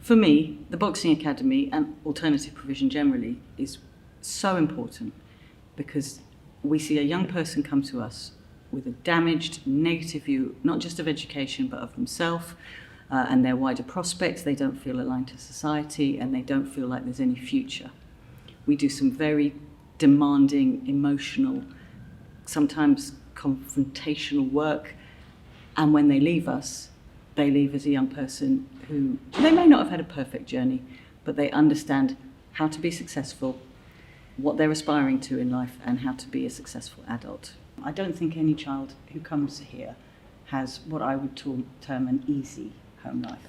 For me, the Boxing Academy and alternative provision generally is so important because we see a young person come to us with a damaged, negative view, not just of education, but of themselves and their wider prospects. They don't feel aligned to society and they don't feel like there's any future. We do some very demanding, emotional, sometimes confrontational work, and when they leave us, they leave as a young person who, they may not have had a perfect journey, but they understand how to be successful, what they're aspiring to in life, and how to be a successful adult. I don't think any child who comes here has what I would term an easy home life.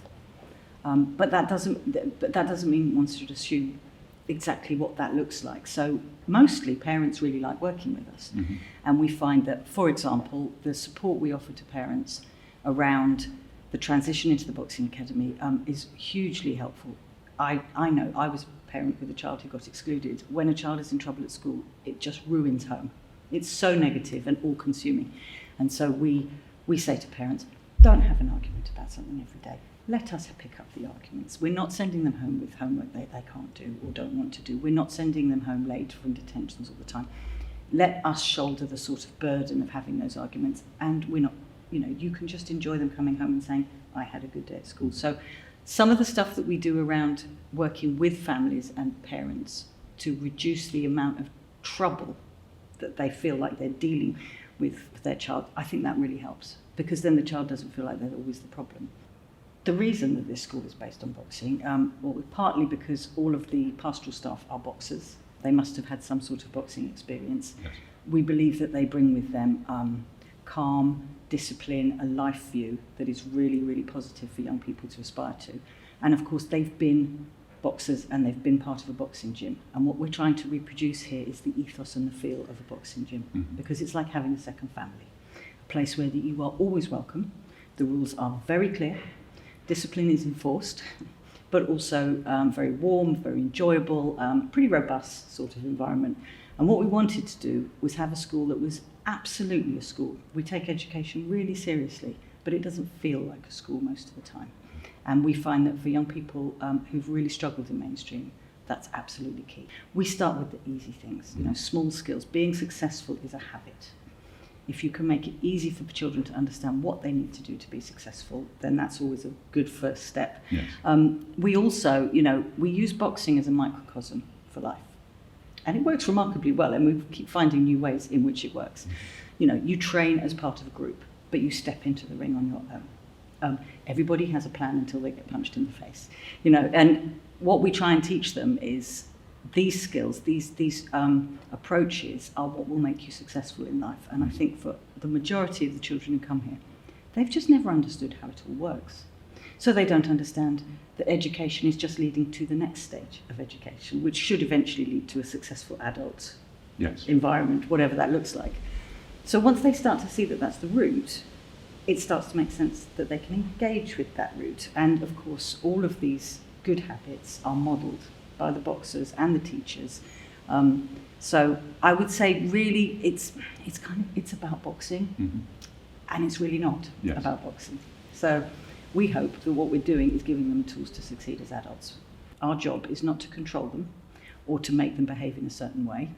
But that doesn't mean one should assume exactly what that looks like. So mostly parents really like working with us. Mm-hmm. And we find that, for example, the support we offer to parents around the transition into the Boxing Academy is hugely helpful. I know I was a parent with a child who got excluded. When a child is in trouble at school, it just ruins home. It's so negative and all-consuming. And so we say to parents, don't have an argument about something every day. Let us pick up the arguments. We're not sending them home with homework they can't do or don't want to do. We're not sending them home late from detentions all the time. Let us shoulder the sort of burden of having those arguments, and we're not, you can just enjoy them coming home and saying, I had a good day at school. So some of the stuff that we do around working with families and parents to reduce the amount of trouble that they feel like they're dealing with their child, I think that really helps, because then the child doesn't feel like they're always the problem. The reason that this school is based on boxing, partly because all of the pastoral staff are boxers. They must have had some sort of boxing experience. Yes. We believe that they bring with them calm, discipline, a life view that is really, really positive for young people to aspire to. And of course, they've been boxers and they've been part of a boxing gym. And what we're trying to reproduce here is the ethos and the feel of a boxing gym, mm-hmm. because it's like having a second family, a place where you are always welcome. The rules are very clear. Discipline is enforced, but also very warm, very enjoyable, pretty robust sort of environment. And what we wanted to do was have a school that was absolutely a school. We take education really seriously, but it doesn't feel like a school most of the time. And we find that for young people who've really struggled in mainstream, that's absolutely key. We start with the easy things, small skills. Being successful is a habit. If you can make it easy for children to understand what they need to do to be successful, then that's always a good first step. Yes. We also, we use boxing as a microcosm for life. And it works remarkably well, and we keep finding new ways in which it works. You train as part of a group, but you step into the ring on your own. Everybody has a plan until they get punched in the face. And what we try and teach them is these skills, these approaches are what will make you successful in life. And I think for the majority of the children who come here, they've just never understood how it all works. So they don't understand that education is just leading to the next stage of education, which should eventually lead to a successful adult environment, whatever that looks like. So once they start to see that that's the route, it starts to make sense that they can engage with that route. And of course, all of these good habits are modelled by the boxers and the teachers. So I would say really it's about boxing, mm-hmm. and it's really not about boxing. So we hope that what we're doing is giving them tools to succeed as adults. Our job is not to control them or to make them behave in a certain way,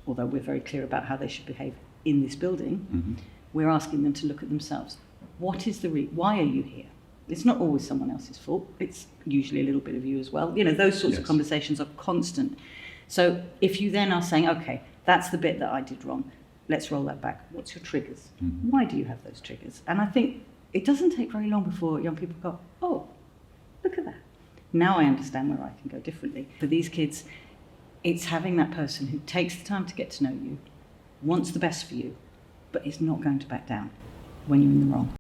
although we're very clear about how they should behave in this building. Mm-hmm. We're asking them to look at themselves. What is why are you here? It's not always someone else's fault. It's usually a little bit of you as well. Those sorts of conversations are constant. So if you then are saying, okay, that's the bit that I did wrong, let's roll that back. What's your triggers? Mm-hmm. Why do you have those triggers? And I think it doesn't take very long before young people go, oh, look at that. Now I understand where I can go differently. For these kids, it's having that person who takes the time to get to know you, wants the best for you, but is not going to back down when you're in the wrong.